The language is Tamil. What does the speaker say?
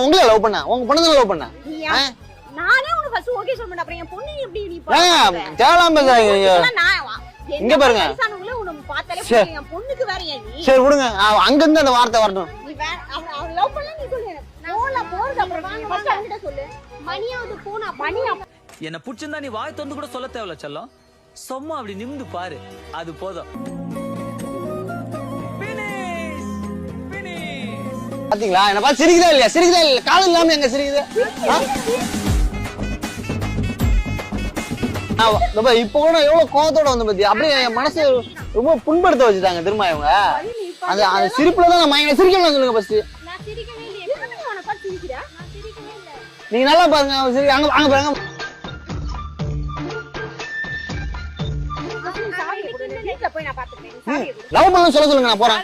உங்களை லவ் பண்ண உங்க பொண்ணு லவ் பண்ண நானே உனக்கு ஃபர்ஸ்ட் ஓகே சொல்றேன் அப்புறம் என் பொண்ணு எப்படி நீ தேவலாம் பேசாதீங்க இங்க பாருங்க உனக்கு பார்த்தாலே என் பொண்ணுக்கு வேற ஏன் நீ சரி விடுங்க அங்க இருந்து அந்த வார்த்தை வரணும் நீ வேற அவ லவ் பண்ணல நீ சொல்லு போல போறது அப்புறம் நீ ஃபர்ஸ்ட் அவங்கிட்ட சொல்லு மணியாவது போனா மணி என்ன புடிச்சிருந்தா நீ வாய் திறந்து கூட சொல்ல தேவையில்ல செல்லம் சும்மா அப்படி நிமிந்து பாரு அது போதும் பாத்தீங்களா என்ன பார்த்து சிரிக்குதா இல்லையா காலம் இல்லாம எங்க சிரிக்குது இப்ப கூட எவ்வளவு கோவத்தோட வந்து பத்தி அப்படியே என் மனசு ரொம்ப புண்படுத்த வச்சுட்டாங்க திரும்ப இவங்க அந்த சிரிப்புலதான் நான் மயங்க சிரிக்கலாம் சொல்லுங்க ஃபர்ஸ்ட் நீங்க நல்லா பாருங்க சரி அங்க அங்க பாருங்க லவ் பண்ண சொல்லுங்க நான் போறேன்